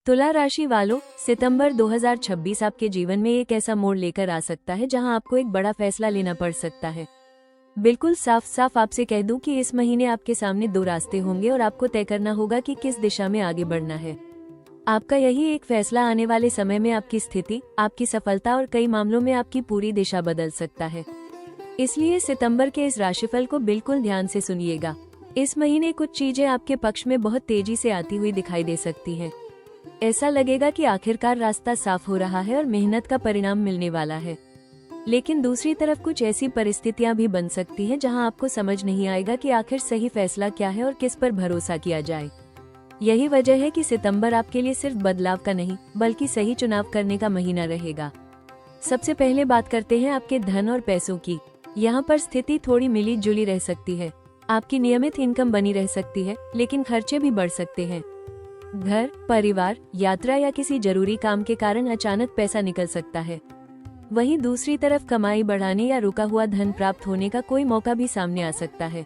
तुला राशि वालों, सितंबर 2026 आपके जीवन में एक ऐसा मोड़ लेकर आ सकता है जहां आपको एक बड़ा फैसला लेना पड़ सकता है। बिल्कुल साफ साफ आपसे कह दूं कि इस महीने आपके सामने दो रास्ते होंगे और आपको तय करना होगा कि किस दिशा में आगे बढ़ना है। आपका यही एक फैसला आने वाले समय में आपकी स्थिति, आपकी सफलता और कई मामलों में आपकी पूरी दिशा बदल सकता है। इसलिए सितंबर के इस राशिफल को बिल्कुल ध्यान से सुनिएगा। इस महीने कुछ चीजें आपके पक्ष में बहुत तेजी से आती हुई दिखाई दे सकती हैं। ऐसा लगेगा कि आखिरकार रास्ता साफ हो रहा है और मेहनत का परिणाम मिलने वाला है। लेकिन दूसरी तरफ कुछ ऐसी परिस्थितियां भी बन सकती हैं जहां आपको समझ नहीं आएगा कि आखिर सही फैसला क्या है और किस पर भरोसा किया जाए। यही वजह है कि सितंबर आपके लिए सिर्फ बदलाव का नहीं, बल्कि सही चुनाव करने का महीना रहेगा। सबसे पहले बात करते हैं आपके धन और पैसों की। यहाँ पर स्थिति थोड़ी मिली जुली रह सकती है। आपकी नियमित इनकम बनी रह सकती है, लेकिन खर्चे भी बढ़ सकते हैं। घर, परिवार, यात्रा या किसी जरूरी काम के कारण अचानक पैसा निकल सकता है। वहीं दूसरी तरफ कमाई बढ़ाने या रुका हुआ धन प्राप्त होने का कोई मौका भी सामने आ सकता है।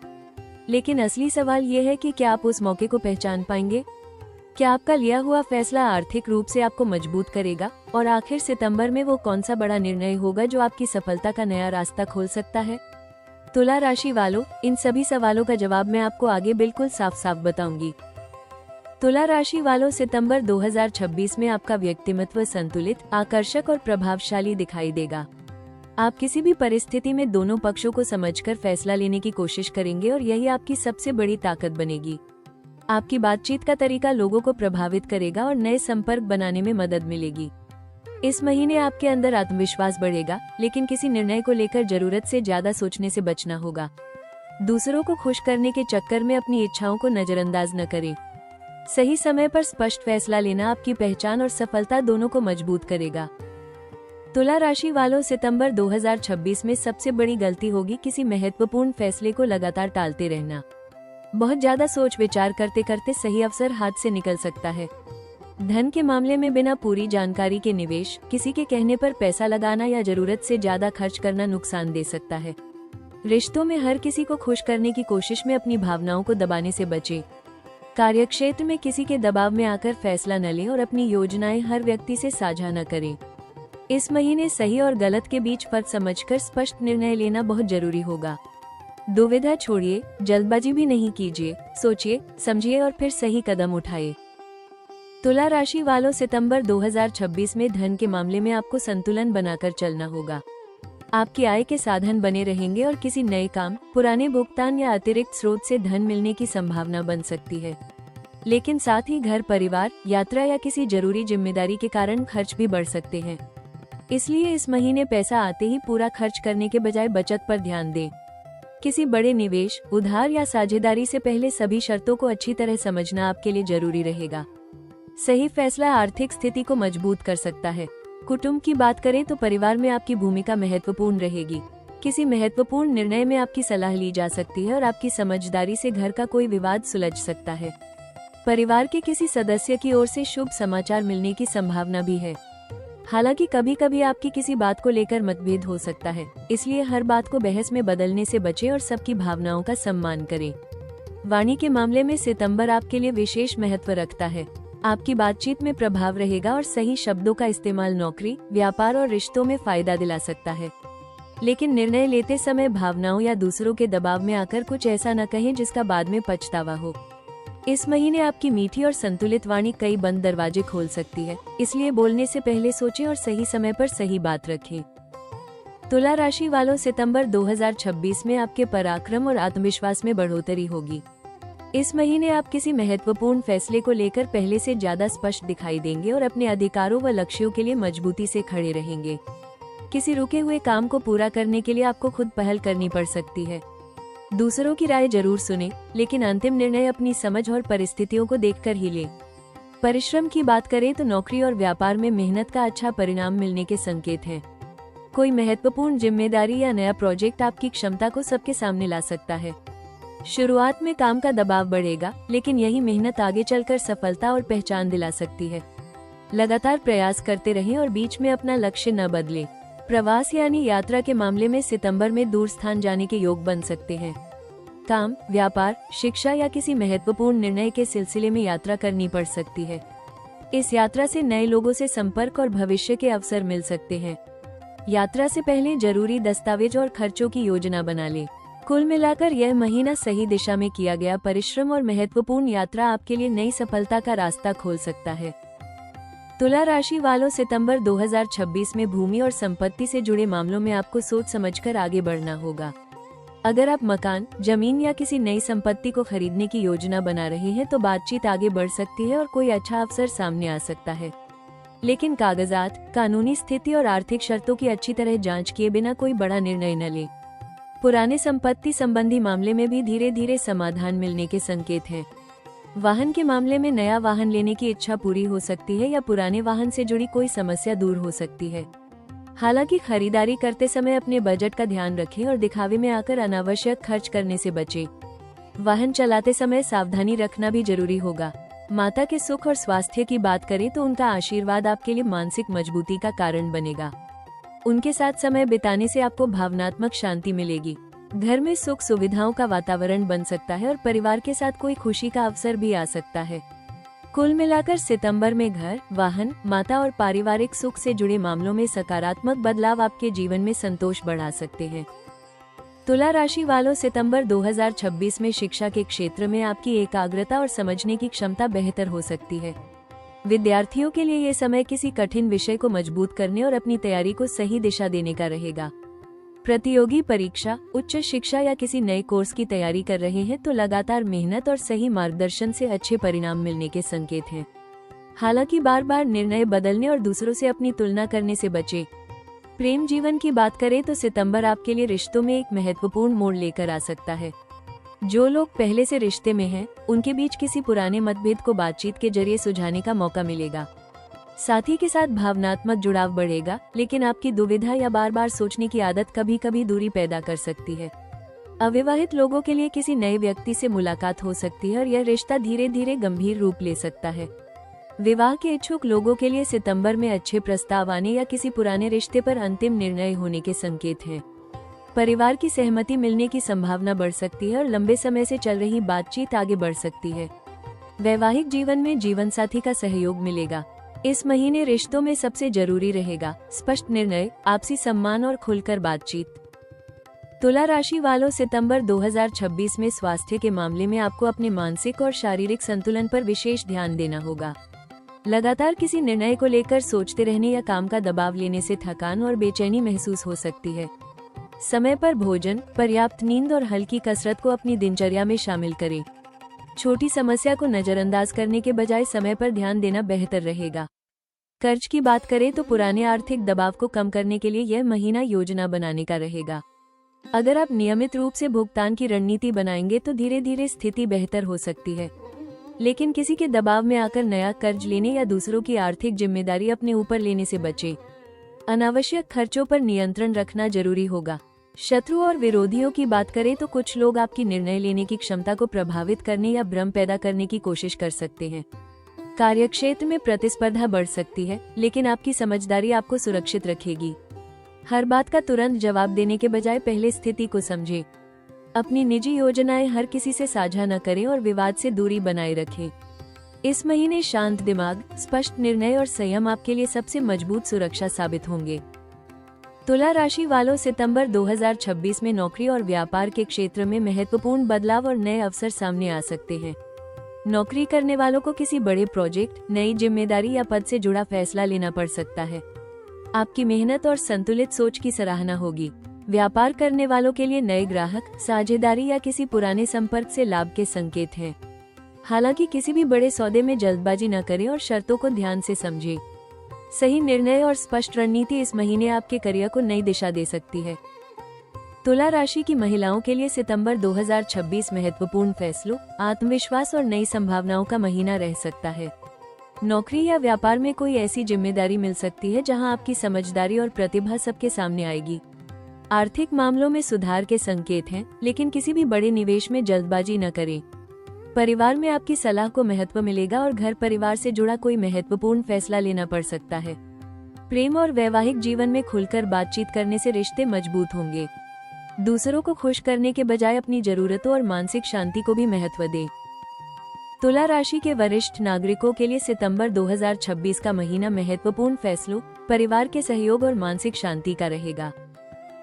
लेकिन असली सवाल ये है कि क्या आप उस मौके को पहचान पाएंगे? क्या आपका लिया हुआ फैसला आर्थिक रूप से आपको मजबूत करेगा? और आखिर सितंबर में वो कौन सा बड़ा निर्णय होगा जो आपकी सफलता का नया रास्ता खोल सकता है? तुला राशि वालों, इन सभी सवालों का जवाब मैं आपको आगे बिल्कुल साफ साफ बताऊंगी। तुला राशि वालों, सितंबर 2026 में आपका व्यक्तिमत्व संतुलित, आकर्षक और प्रभावशाली दिखाई देगा। आप किसी भी परिस्थिति में दोनों पक्षों को समझकर फैसला लेने की कोशिश करेंगे और यही आपकी सबसे बड़ी ताकत बनेगी। आपकी बातचीत का तरीका लोगों को प्रभावित करेगा और नए संपर्क बनाने में मदद मिलेगी। इस महीने आपके अंदर आत्मविश्वास बढ़ेगा, लेकिन किसी निर्णय को लेकर जरूरत से ज्यादा सोचने से बचना होगा। दूसरों को खुश करने के चक्कर में अपनी इच्छाओं को नजरअंदाज न करें। सही समय पर स्पष्ट फैसला लेना आपकी पहचान और सफलता दोनों को मजबूत करेगा। तुला राशि वालों, सितंबर 2026 में सबसे बड़ी गलती होगी किसी महत्वपूर्ण फैसले को लगातार टालते रहना। बहुत ज्यादा सोच विचार करते करते सही अवसर हाथ से निकल सकता है। धन के मामले में बिना पूरी जानकारी के निवेश, किसी के कहने पर पैसा लगाना या जरूरत से ज्यादा खर्च करना नुकसान दे सकता है। रिश्तों में हर किसी को खुश करने की कोशिश में अपनी भावनाओं को दबाने से बचें। कार्यक्षेत्र में किसी के दबाव में आकर फैसला न लें और अपनी योजनाएं हर व्यक्ति से साझा न करें। इस महीने सही और गलत के बीच फर्क समझकर स्पष्ट निर्णय लेना बहुत जरूरी होगा। दुविधा छोड़िए, जल्दबाजी भी नहीं कीजिए, सोचिए, समझिए और फिर सही कदम उठाइए। तुला राशि वालों, सितंबर 2026 में धन के मामले में आपको संतुलन बनाकर चलना होगा। आपकी आय के साधन बने रहेंगे और किसी नए काम, पुराने भुगतान या अतिरिक्त स्रोत से धन मिलने की संभावना बन सकती है। लेकिन साथ ही घर, परिवार, यात्रा या किसी जरूरी जिम्मेदारी के कारण खर्च भी बढ़ सकते हैं। इसलिए इस महीने पैसा आते ही पूरा खर्च करने के बजाय बचत पर ध्यान दें। किसी बड़े निवेश, उधार या साझेदारी से पहले सभी शर्तों को अच्छी तरह समझना आपके लिए जरूरी रहेगा। सही फैसला आर्थिक स्थिति को मजबूत कर सकता है। कुटुंब की बात करें तो परिवार में आपकी भूमिका महत्वपूर्ण रहेगी। किसी महत्वपूर्ण निर्णय में आपकी सलाह ली जा सकती है और आपकी समझदारी से घर का कोई विवाद सुलझ सकता है। परिवार के किसी सदस्य की ओर से शुभ समाचार मिलने की संभावना भी है। हालांकि कभी कभी आपकी किसी बात को लेकर मतभेद हो सकता है, इसलिए हर बात को बहस में बदलने से बचें और सबकी भावनाओं का सम्मान करें। वाणी के मामले में सितंबर आपके लिए विशेष महत्व रखता है। आपकी बातचीत में प्रभाव रहेगा और सही शब्दों का इस्तेमाल नौकरी, व्यापार और रिश्तों में फायदा दिला सकता है। लेकिन निर्णय लेते समय भावनाओं या दूसरों के दबाव में आकर कुछ ऐसा न कहें जिसका बाद में पछतावा हो। इस महीने आपकी मीठी और संतुलित वाणी कई बंद दरवाजे खोल सकती है, इसलिए बोलने से पहले सोचें और सही समय पर सही बात रखें। तुला राशि वालों, सितंबर 2026 में आपके पराक्रम और आत्मविश्वास में बढ़ोतरी होगी। इस महीने आप किसी महत्वपूर्ण फैसले को लेकर पहले से ज्यादा स्पष्ट दिखाई देंगे और अपने अधिकारों व लक्ष्यों के लिए मजबूती से खड़े रहेंगे। किसी रुके हुए काम को पूरा करने के लिए आपको खुद पहल करनी पड़ सकती है। दूसरों की राय जरूर सुनें, लेकिन अंतिम निर्णय अपनी समझ और परिस्थितियों को देखकर ही लें। परिश्रम की बात करें तो नौकरी और व्यापार में मेहनत का अच्छा परिणाम मिलने के संकेत हैं। कोई महत्वपूर्ण जिम्मेदारी या नया प्रोजेक्ट आपकी क्षमता को सबके सामने ला सकता है। शुरुआत में काम का दबाव बढ़ेगा, लेकिन यही मेहनत आगे चलकर सफलता और पहचान दिला सकती है। लगातार प्रयास करते रहें और बीच में अपना लक्ष्य न बदलें। प्रवास यानी यात्रा के मामले में सितंबर में दूर स्थान जाने के योग बन सकते हैं। काम, व्यापार, शिक्षा या किसी महत्वपूर्ण निर्णय के सिलसिले में यात्रा करनी पड़ सकती है। इस यात्रा से नए लोगों से संपर्क और भविष्य के अवसर मिल सकते हैं। यात्रा से पहले जरूरी दस्तावेज और खर्चों की योजना बना लें। कुल मिलाकर यह महीना सही दिशा में किया गया परिश्रम और महत्वपूर्ण यात्रा आपके लिए नई सफलता का रास्ता खोल सकता है। तुला राशि वालों, सितंबर 2026 में भूमि और संपत्ति से जुड़े मामलों में आपको सोच समझकर आगे बढ़ना होगा। अगर आप मकान, जमीन या किसी नई संपत्ति को खरीदने की योजना बना रहे हैं तो बातचीत आगे बढ़ सकती है और कोई अच्छा अवसर सामने आ सकता है। लेकिन कागजात, कानूनी स्थिति और आर्थिक शर्तों की अच्छी तरह जांच किए बिना कोई बड़ा निर्णय न लें। पुराने संपत्ति संबंधी मामले में भी धीरे धीरे समाधान मिलने के संकेत हैं। वाहन के मामले में नया वाहन लेने की इच्छा पूरी हो सकती है या पुराने वाहन से जुड़ी कोई समस्या दूर हो सकती है। हालांकि खरीदारी करते समय अपने बजट का ध्यान रखें और दिखावे में आकर अनावश्यक खर्च करने से बचें। वाहन चलाते समय सावधानी रखना भी जरूरी होगा। माता के सुख और स्वास्थ्य की बात करें तो उनका आशीर्वाद आपके लिए मानसिक मजबूती का कारण बनेगा। उनके साथ समय बिताने से आपको भावनात्मक शांति मिलेगी। घर में सुख सुविधाओं का वातावरण बन सकता है और परिवार के साथ कोई खुशी का अवसर भी आ सकता है। कुल मिलाकर सितंबर में घर, वाहन, माता और पारिवारिक सुख से जुड़े मामलों में सकारात्मक बदलाव आपके जीवन में संतोष बढ़ा सकते हैं। तुला राशि वालों, सितंबर 2026 में शिक्षा के क्षेत्र में आपकी एकाग्रता और समझने की क्षमता बेहतर हो सकती है। विद्यार्थियों के लिए ये समय किसी कठिन विषय को मजबूत करने और अपनी तैयारी को सही दिशा देने का रहेगा। प्रतियोगी परीक्षा, उच्च शिक्षा या किसी नए कोर्स की तैयारी कर रहे हैं तो लगातार मेहनत और सही मार्गदर्शन से अच्छे परिणाम मिलने के संकेत हैं। हालांकि बार बार निर्णय बदलने और दूसरों से अपनी तुलना करने से बचें। प्रेम जीवन की बात करें तो सितंबर आपके लिए रिश्तों में एक महत्वपूर्ण मोड़ लेकर आ सकता है। जो लोग पहले से रिश्ते में हैं, उनके बीच किसी पुराने मतभेद को बातचीत के जरिए सुलझाने का मौका मिलेगा। साथी के साथ भावनात्मक जुड़ाव बढ़ेगा, लेकिन आपकी दुविधा या बार बार सोचने की आदत कभी कभी दूरी पैदा कर सकती है। अविवाहित लोगों के लिए किसी नए व्यक्ति से मुलाकात हो सकती है और यह रिश्ता धीरे धीरे गंभीर रूप ले सकता है। विवाह के इच्छुक लोगों के लिए सितंबर में अच्छे प्रस्ताव आने या किसी पुराने रिश्ते पर अंतिम निर्णय होने के संकेत हैं। परिवार की सहमति मिलने की संभावना बढ़ सकती है और लंबे समय से चल रही बातचीत आगे बढ़ सकती है। वैवाहिक जीवन में जीवन साथी का सहयोग मिलेगा। इस महीने रिश्तों में सबसे जरूरी रहेगा स्पष्ट निर्णय, आपसी सम्मान और खुलकर बातचीत। तुला राशि वालों, सितंबर 2026 में स्वास्थ्य के मामले में आपको अपने मानसिक और शारीरिक संतुलन पर विशेष ध्यान देना होगा। लगातार किसी निर्णय को लेकर सोचते रहने या काम का दबाव लेने से थकान और बेचैनी महसूस हो सकती है। समय पर भोजन, पर्याप्त नींद और हल्की कसरत को अपनी दिनचर्या में शामिल करें। छोटी समस्या को नजरअंदाज करने के बजाय समय पर ध्यान देना बेहतर रहेगा। कर्ज की बात करें तो पुराने आर्थिक दबाव को कम करने के लिए यह महीना योजना बनाने का रहेगा। अगर आप नियमित रूप से भुगतान की रणनीति बनाएंगे तो धीरे धीरे स्थिति बेहतर हो सकती है। लेकिन किसी के दबाव में आकर नया कर्ज लेने या दूसरों की आर्थिक जिम्मेदारी अपने ऊपर लेने से बचें। अनावश्यक खर्चों पर नियंत्रण रखना जरूरी होगा। शत्रु और विरोधियों की बात करें तो कुछ लोग आपकी निर्णय लेने की क्षमता को प्रभावित करने या भ्रम पैदा करने की कोशिश कर सकते हैं। कार्यक्षेत्र में प्रतिस्पर्धा बढ़ सकती है, लेकिन आपकी समझदारी आपको सुरक्षित रखेगी। हर बात का तुरंत जवाब देने के बजाय पहले स्थिति को समझें। अपनी निजी योजनाएं हर किसी से साझा न करें और विवाद से दूरी बनाए रखें। इस महीने शांत दिमाग, स्पष्ट निर्णय और संयम आपके लिए सबसे मजबूत सुरक्षा साबित होंगे। तुला राशि वालों, सितंबर 2026 में नौकरी और व्यापार के क्षेत्र में महत्वपूर्ण बदलाव और नए अवसर सामने आ सकते हैं। नौकरी करने वालों को किसी बड़े प्रोजेक्ट, नई जिम्मेदारी या पद से जुड़ा फैसला लेना पड़ सकता है। आपकी मेहनत और संतुलित सोच की सराहना होगी। व्यापार करने वालों के लिए नए ग्राहक, साझेदारी या किसी पुराने संपर्क से लाभ के संकेत हैं। हालांकि किसी भी बड़े सौदे में जल्दबाजी न करें और शर्तों को ध्यान से समझें। सही निर्णय और स्पष्ट रणनीति इस महीने आपके करियर को नई दिशा दे सकती है। तुला राशि की महिलाओं के लिए सितंबर 2026 महत्वपूर्ण फैसलों, आत्मविश्वास और नई संभावनाओं का महीना रह सकता है। नौकरी या व्यापार में कोई ऐसी जिम्मेदारी मिल सकती है जहां आपकी समझदारी और प्रतिभा सबके सामने आएगी। आर्थिक मामलों में सुधार के संकेत हैं, लेकिन किसी भी बड़े निवेश में जल्दबाजी न करें। परिवार में आपकी सलाह को महत्व मिलेगा और घर परिवार से जुड़ा कोई महत्वपूर्ण फैसला लेना पड़ सकता है। प्रेम और वैवाहिक जीवन में खुलकर बातचीत करने से रिश्ते मजबूत होंगे। दूसरों को खुश करने के बजाय अपनी जरूरतों और मानसिक शांति को भी महत्व दें। तुला राशि के वरिष्ठ नागरिकों के लिए सितंबर 2026 का महीना महत्वपूर्ण फैसलों, परिवार के सहयोग और मानसिक शांति का रहेगा।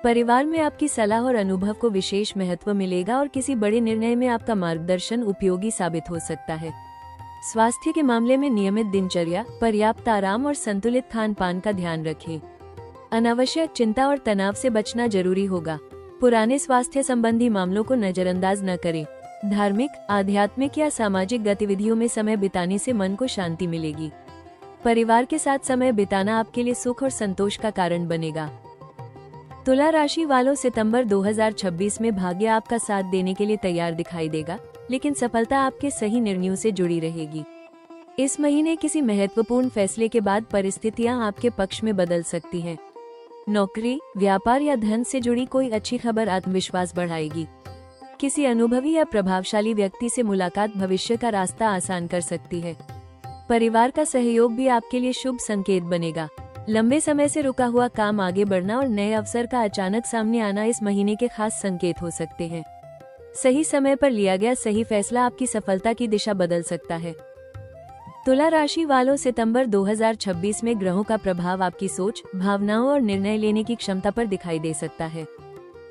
परिवार में आपकी सलाह और अनुभव को विशेष महत्व मिलेगा और किसी बड़े निर्णय में आपका मार्गदर्शन उपयोगी साबित हो सकता है। स्वास्थ्य के मामले में नियमित दिनचर्या, पर्याप्त आराम और संतुलित खान पान का ध्यान रखें। अनावश्यक चिंता और तनाव से बचना जरूरी होगा। पुराने स्वास्थ्य संबंधी मामलों को नजरअंदाज न करें। धार्मिक, आध्यात्मिक या सामाजिक गतिविधियों में समय बिताने से मन को शांति मिलेगी। परिवार के साथ समय बिताना आपके लिए सुख और संतोष का कारण बनेगा। तुला राशि वालों, सितंबर 2026 में भाग्य आपका साथ देने के लिए तैयार दिखाई देगा, लेकिन सफलता आपके सही निर्णयों से जुड़ी रहेगी। इस महीने किसी महत्वपूर्ण फैसले के बाद परिस्थितियां आपके पक्ष में बदल सकती हैं। नौकरी, व्यापार या धन से जुड़ी कोई अच्छी खबर आत्मविश्वास बढ़ाएगी। किसी अनुभवी या प्रभावशाली व्यक्ति से मुलाकात भविष्य का रास्ता आसान कर सकती है। परिवार का सहयोग भी आपके लिए शुभ संकेत बनेगा। लंबे समय से रुका हुआ काम आगे बढ़ना और नए अवसर का अचानक सामने आना इस महीने के खास संकेत हो सकते हैं। सही समय पर लिया गया सही फैसला आपकी सफलता की दिशा बदल सकता है। तुला राशि वालों, सितंबर 2026 में ग्रहों का प्रभाव आपकी सोच, भावनाओं और निर्णय लेने की क्षमता पर दिखाई दे सकता है।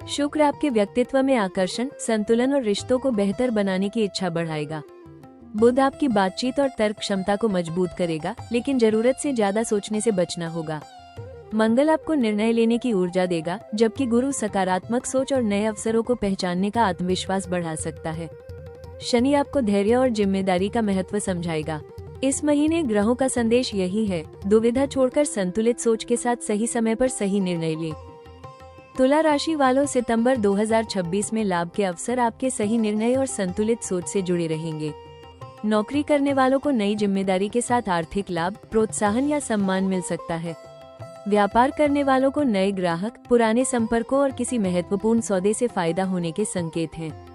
शुक्र आपके व्यक्तित्व में आकर्षण, संतुलन और रिश्तों को बेहतर बनाने की इच्छा बढ़ाएगा। बुध आपकी बातचीत और तर्क क्षमता को मजबूत करेगा, लेकिन जरूरत से ज्यादा सोचने से बचना होगा। मंगल आपको निर्णय लेने की ऊर्जा देगा, जबकि गुरु सकारात्मक सोच और नए अवसरों को पहचानने का आत्मविश्वास बढ़ा सकता है। शनि आपको धैर्य और जिम्मेदारी का महत्व समझाएगा। इस महीने ग्रहों का संदेश यही है, दुविधा छोड़कर संतुलित सोच के साथ सही समय पर सही निर्णय लें। तुला राशि वालों, सितंबर 2026 में लाभ के अवसर आपके सही निर्णय और संतुलित सोच से जुड़े रहेंगे। नौकरी करने वालों को नई जिम्मेदारी के साथ आर्थिक लाभ, प्रोत्साहन या सम्मान मिल सकता है। व्यापार करने वालों को नए ग्राहक, पुराने संपर्कों और किसी महत्वपूर्ण सौदे से फायदा होने के संकेत हैं।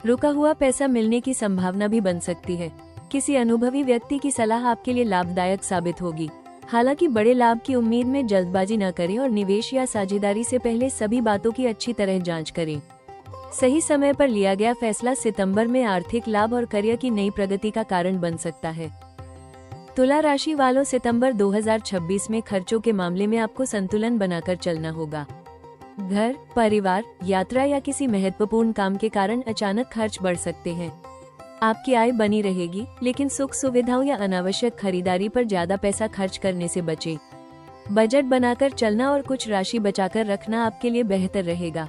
रुका हुआ पैसा मिलने की संभावना भी बन सकती है। किसी अनुभवी व्यक्ति की सलाह आपके लिए लाभदायक साबित होगी। हालांकि बड़े लाभ की उम्मीद में जल्दबाजी न करें और निवेश या साझेदारी से पहले सभी बातों की अच्छी तरह जांच करें। सही समय पर लिया गया फैसला सितंबर में आर्थिक लाभ और करियर की नई प्रगति का कारण बन सकता है। तुला राशि वालों, सितंबर 2026 में खर्चों के मामले में आपको संतुलन बनाकर चलना होगा। घर, परिवार, यात्रा या किसी महत्वपूर्ण काम के कारण अचानक खर्च बढ़ सकते हैं। आपकी आय बनी रहेगी, लेकिन सुख सुविधाओं या अनावश्यक खरीदारी पर ज्यादा पैसा खर्च करने से बचें। बजट बनाकर चलना और कुछ राशि बचाकर रखना आपके लिए बेहतर रहेगा।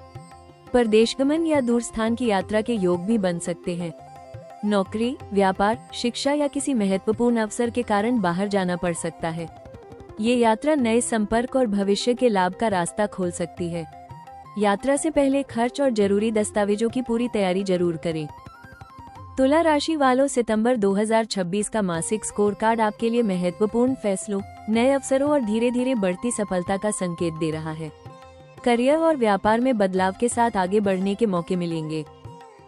परदेश गमन या दूर स्थान की यात्रा के योग भी बन सकते हैं। नौकरी, व्यापार, शिक्षा या किसी महत्वपूर्ण अवसर के कारण बाहर जाना पड़ सकता है। ये यात्रा नए संपर्क और भविष्य के लाभ का रास्ता खोल सकती है। यात्रा से पहले खर्च और जरूरी दस्तावेजों की पूरी तैयारी जरूर करें। तुला राशि वालों, सितंबर 2026 का मासिक स्कोर कार्ड आपके लिए महत्वपूर्ण फैसलों, नए अवसरों और धीरे धीरे बढ़ती सफलता का संकेत दे रहा है। करियर और व्यापार में बदलाव के साथ आगे बढ़ने के मौके मिलेंगे।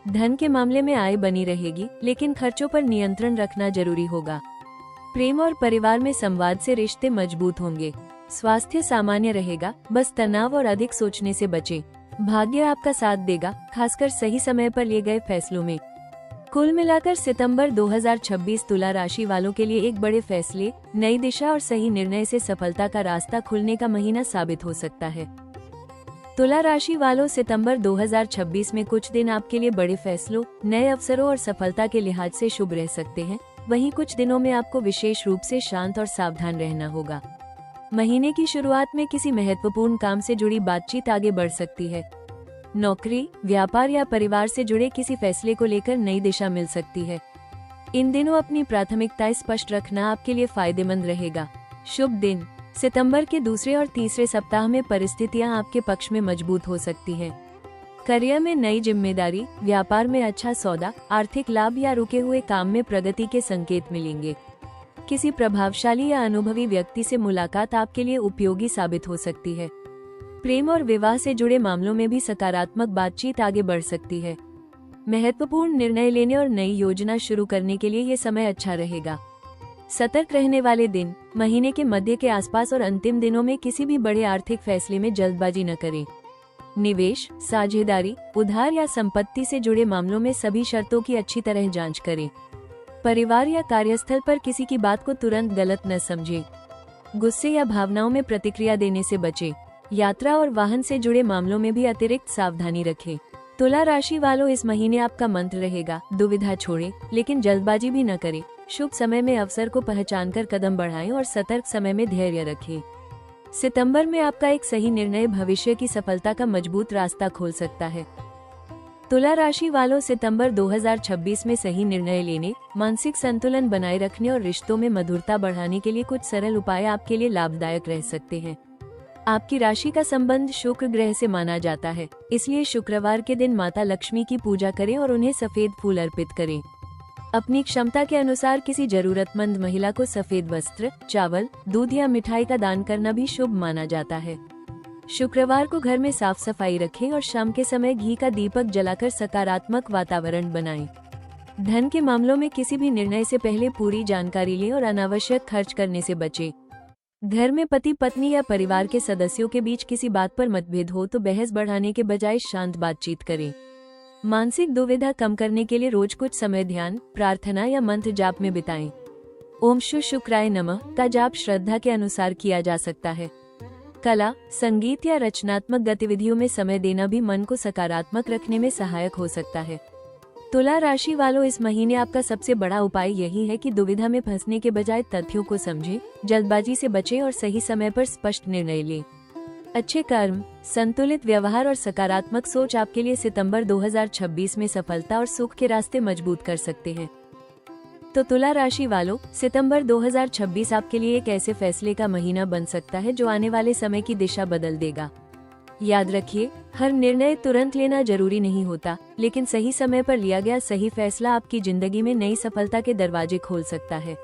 धन के मामले में आय बनी रहेगी, लेकिन खर्चों पर नियंत्रण रखना जरूरी होगा। प्रेम और परिवार में संवाद से रिश्ते मजबूत होंगे। स्वास्थ्य सामान्य रहेगा, बस तनाव और अधिक सोचने से बचें। भाग्य आपका साथ देगा, खासकर सही समय पर लिए गए फैसलों में। कुल मिलाकर सितंबर 2026 तुला राशि वालों के लिए एक बड़े फैसले, नई दिशा और सही निर्णय से सफलता का रास्ता खुलने का महीना साबित हो सकता है। तुला राशि वालों, सितंबर 2026 में कुछ दिन आपके लिए बड़े फैसलों, नए अवसरों और सफलता के लिहाज से शुभ रह सकते हैं। वहीं कुछ दिनों में आपको विशेष रूप से शांत और सावधान रहना होगा। महीने की शुरुआत में किसी महत्वपूर्ण काम से जुड़ी बातचीत आगे बढ़ सकती है। नौकरी, व्यापार या परिवार से जुड़े किसी फैसले को लेकर नई दिशा मिल सकती है। इन दिनों अपनी प्राथमिकताएं स्पष्ट रखना आपके लिए फायदेमंद रहेगा। शुभ दिन, सितंबर के दूसरे और तीसरे सप्ताह में परिस्थितियां आपके पक्ष में मजबूत हो सकती हैं। करियर में नई जिम्मेदारी, व्यापार में अच्छा सौदा, आर्थिक लाभ या रुके हुए काम में प्रगति के संकेत मिलेंगे। किसी प्रभावशाली या अनुभवी व्यक्ति से मुलाकात आपके लिए उपयोगी साबित हो सकती है। प्रेम और विवाह से जुड़े मामलों में भी सकारात्मक बातचीत आगे बढ़ सकती है। महत्वपूर्ण निर्णय लेने और नई योजना शुरू करने के लिए ये समय अच्छा रहेगा। सतर्क रहने वाले दिन, महीने के मध्य के आसपास और अंतिम दिनों में किसी भी बड़े आर्थिक फैसले में जल्दबाजी न करें। निवेश, साझेदारी, उधार या संपत्ति से जुड़े मामलों में सभी शर्तों की अच्छी तरह जांच करें। परिवार या कार्यस्थल पर किसी की बात को तुरंत गलत न समझें। गुस्से या भावनाओं में प्रतिक्रिया देने से बचें। यात्रा और वाहन से जुड़े मामलों में भी अतिरिक्त सावधानी रखें। तुला राशि वालों, इस महीने आपका मंत्र रहेगा, दुविधा छोड़ें, लेकिन जल्दबाजी भी न करें। शुभ समय में अवसर को पहचानकर कदम बढ़ाएं और सतर्क समय में धैर्य रखें। सितंबर में आपका एक सही निर्णय भविष्य की सफलता का मजबूत रास्ता खोल सकता है। तुला राशि वालों, सितंबर 2026 में सही निर्णय लेने, मानसिक संतुलन बनाए रखने और रिश्तों में मधुरता बढ़ाने के लिए कुछ सरल उपाय आपके लिए लाभदायक रह सकते हैं। आपकी राशि का संबंध शुक्र ग्रह से माना जाता है, इसलिए शुक्रवार के दिन माता लक्ष्मी की पूजा करें और उन्हें सफेद फूल अर्पित करें। अपनी क्षमता के अनुसार किसी जरूरतमंद महिला को सफेद वस्त्र, चावल, दूध या मिठाई का दान करना भी शुभ माना जाता है। शुक्रवार को घर में साफ सफाई रखें और शाम के समय घी का दीपक जलाकर सकारात्मक वातावरण बनाएं। धन के मामलों में किसी भी निर्णय से पहले पूरी जानकारी लें और अनावश्यक खर्च करने से बचें। घर में पति पत्नी या परिवार के सदस्यों के बीच किसी बात पर मतभेद हो तो बहस बढ़ाने के बजाय शांत बातचीत करें। मानसिक दुविधा कम करने के लिए रोज कुछ समय ध्यान, प्रार्थना या मंत्र जाप में बिताएं। ओम शुक्राय नमः का जाप श्रद्धा के अनुसार किया जा सकता है। कला, संगीत या रचनात्मक गतिविधियों में समय देना भी मन को सकारात्मक रखने में सहायक हो सकता है। तुला राशि वालों, इस महीने आपका सबसे बड़ा उपाय यही है कि दुविधा में फंसने के बजाय तथ्यों को समझें, जल्दबाजी से बचें और सही समय पर स्पष्ट निर्णय लें। अच्छे कर्म, संतुलित व्यवहार और सकारात्मक सोच आपके लिए सितंबर 2026 में सफलता और सुख के रास्ते मजबूत कर सकते हैं। तो तुला राशि वालों, सितंबर 2026 आपके लिए एक ऐसे फैसले का महीना बन सकता है जो आने वाले समय की दिशा बदल देगा। याद रखिए, हर निर्णय तुरंत लेना जरूरी नहीं होता, लेकिन सही समय पर लिया गया सही फैसला आपकी जिंदगी में नई सफलता के दरवाजे खोल सकता है।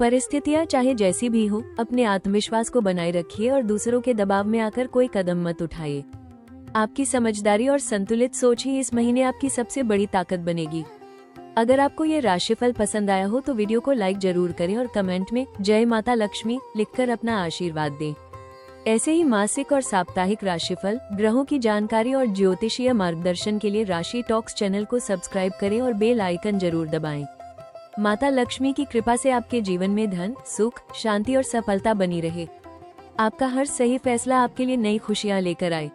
परिस्थितियां चाहे जैसी भी हो, अपने आत्मविश्वास को बनाए रखिए और दूसरों के दबाव में आकर कोई कदम मत उठाइए। आपकी समझदारी और संतुलित सोच ही इस महीने आपकी सबसे बड़ी ताकत बनेगी। अगर आपको ये राशिफल पसंद आया हो तो वीडियो को लाइक जरूर करें और कमेंट में जय माता लक्ष्मी लिखकर अपना आशीर्वाद दें। ऐसे ही मासिक और साप्ताहिक राशिफल, ग्रहों की जानकारी और ज्योतिषीय मार्गदर्शन के लिए राशि टॉक्स चैनल को सब्सक्राइब करें और बेल आइकन जरूर दबाएं। माता लक्ष्मी की कृपा से आपके जीवन में धन, सुख, शांति और सफलता बनी रहे। आपका हर सही फैसला आपके लिए नई खुशियां लेकर आए।